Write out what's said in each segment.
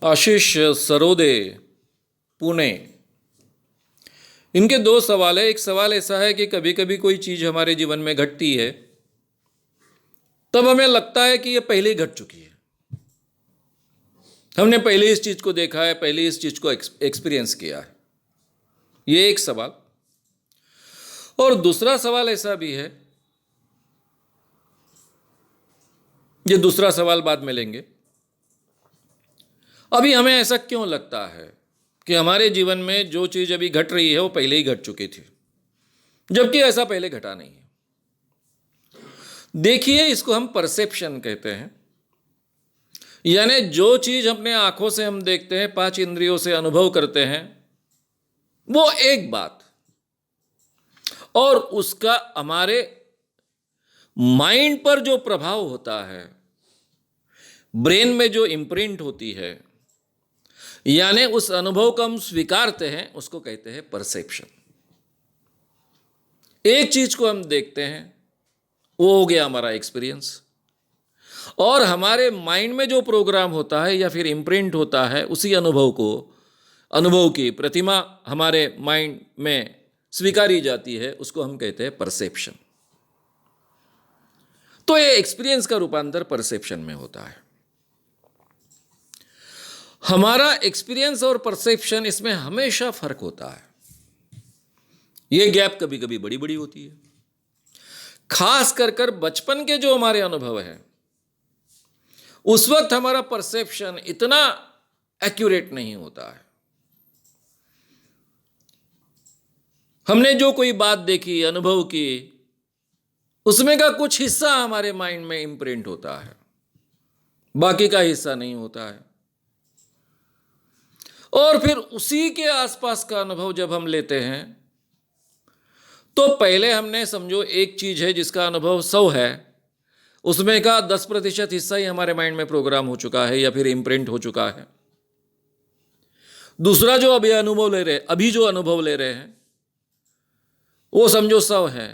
आशीष सरोदे, पुणे। इनके दो सवाल है। एक सवाल ऐसा है कि कभी कभी कोई चीज़ हमारे जीवन में घटती है, तब हमें लगता है कि ये पहले ही घट चुकी है, हमने पहले इस चीज़ को देखा है, पहले इस चीज़ को एक्सपीरियंस किया है। ये एक सवाल। और दूसरा सवाल ऐसा भी है, ये दूसरा सवाल बाद में लेंगे। अभी हमें ऐसा क्यों लगता है कि हमारे जीवन में जो चीज़ अभी घट रही है वो पहले ही घट चुकी थी, जबकि ऐसा पहले घटा नहीं है। देखिए, इसको हम परसेप्शन कहते हैं। यानी जो चीज़ अपने आंखों से हम देखते हैं, पांच इंद्रियों से अनुभव करते हैं, वो एक बात, और उसका हमारे माइंड पर जो प्रभाव होता है, ब्रेन में जो इम्प्रिंट होती है, यानी उस अनुभव को हम स्वीकारते हैं, उसको कहते हैं परसेप्शन। एक चीज को हम देखते हैं, वो हो गया हमारा एक्सपीरियंस, और हमारे माइंड में जो प्रोग्राम होता है या फिर इम्प्रिंट होता है, उसी अनुभव की प्रतिमा हमारे माइंड में स्वीकारी जाती है, उसको हम कहते हैं परसेप्शन। तो ये एक्सपीरियंस का रूपांतर परसेप्शन में होता है। हमारा एक्सपीरियंस और परसेप्शन, इसमें हमेशा फर्क होता है। ये गैप कभी कभी बड़ी बड़ी होती है। खास कर बचपन के जो हमारे अनुभव है, उस वक्त हमारा परसेप्शन इतना एक्यूरेट नहीं होता है। हमने जो कोई बात देखी, अनुभव की, उसमें का कुछ हिस्सा हमारे माइंड में इम्प्रिंट होता है, बाकी का हिस्सा नहीं होता है। और फिर उसी के आसपास का अनुभव जब हम लेते हैं, तो पहले हमने समझो एक चीज है जिसका अनुभव 100 है, उसमें का 10% हिस्सा ही हमारे माइंड में प्रोग्राम हो चुका है या फिर इम्प्रिंट हो चुका है। दूसरा जो अभी जो अनुभव ले रहे हैं, वो समझो 100 है,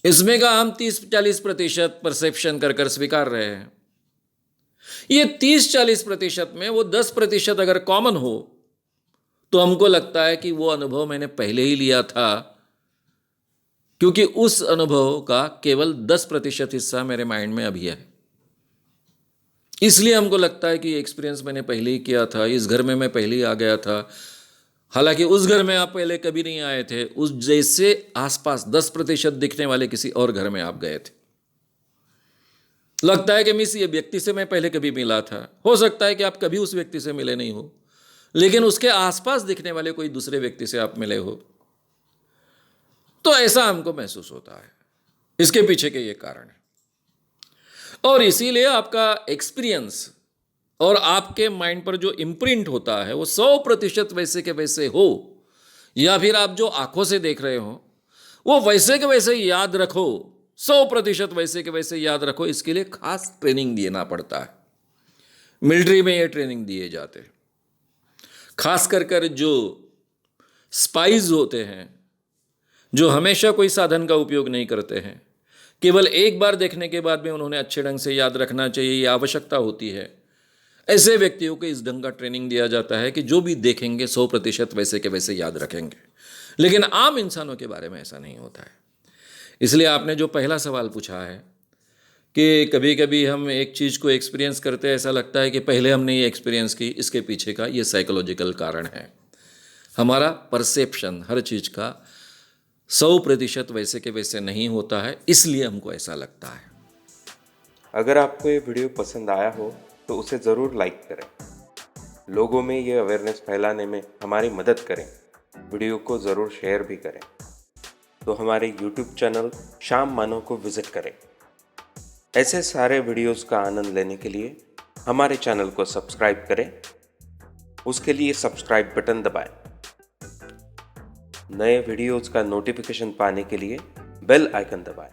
इसमें का हम 30-40% परसेप्शन कर स्वीकार रहे हैं। ये 30-40% में वो 10% अगर कॉमन हो, तो हमको लगता है कि वो अनुभव मैंने पहले ही लिया था, क्योंकि उस अनुभव का केवल 10% हिस्सा मेरे माइंड में अभी है। इसलिए हमको लगता है कि एक्सपीरियंस मैंने पहले ही किया था, इस घर में मैं पहले ही आ गया था, हालांकि उस घर में आप पहले कभी नहीं आए थे। उस जैसे आसपास 10% दिखने वाले किसी और घर में आप गए थे। लगता है कि मिस, ये व्यक्ति से मैं पहले कभी मिला था। हो सकता है कि आप कभी उस व्यक्ति से मिले नहीं हो, लेकिन उसके आसपास दिखने वाले कोई दूसरे व्यक्ति से आप मिले हो। तो ऐसा हमको महसूस होता है। इसके पीछे के ये कारण है। और इसीलिए आपका एक्सपीरियंस और आपके माइंड पर जो इम्प्रिंट होता है, वो 100% वैसे के वैसे हो, या फिर आप जो आंखों से देख रहे हो वो वैसे के वैसे याद रखो, 100% वैसे के वैसे याद रखो। इसके लिए खास ट्रेनिंग देना पड़ता है। मिलिट्री में ये ट्रेनिंग दिए जाते हैं। खास कर जो स्पाइज होते हैं, जो हमेशा कोई साधन का उपयोग नहीं करते हैं, केवल एक बार देखने के बाद में उन्होंने अच्छे ढंग से याद रखना चाहिए, ये आवश्यकता होती है। ऐसे व्यक्तियों को इस ढंग का ट्रेनिंग दिया जाता है कि जो भी देखेंगे 100% वैसे के वैसे याद रखेंगे। लेकिन आम इंसानों के बारे में ऐसा नहीं होता है। इसलिए आपने जो पहला सवाल पूछा है कि कभी कभी हम एक चीज़ को एक्सपीरियंस करते हैं, ऐसा लगता है कि पहले हमने ये एक्सपीरियंस की, इसके पीछे का ये साइकोलॉजिकल कारण है। हमारा परसेप्शन हर चीज़ का 100% वैसे के वैसे नहीं होता है, इसलिए हमको ऐसा लगता है। अगर आपको ये वीडियो पसंद आया हो तो उसे ज़रूर लाइक करें। लोगों में ये अवेयरनेस फैलाने में हमारी मदद करें। वीडियो को ज़रूर शेयर भी करें। तो हमारे YouTube चैनल श्याम मानव को विज़िट करें। ऐसे सारे वीडियोस का आनंद लेने के लिए हमारे चैनल को सब्सक्राइब करें। उसके लिए सब्सक्राइब बटन दबाएं। नए वीडियोस का नोटिफिकेशन पाने के लिए बेल आइकन दबाएं।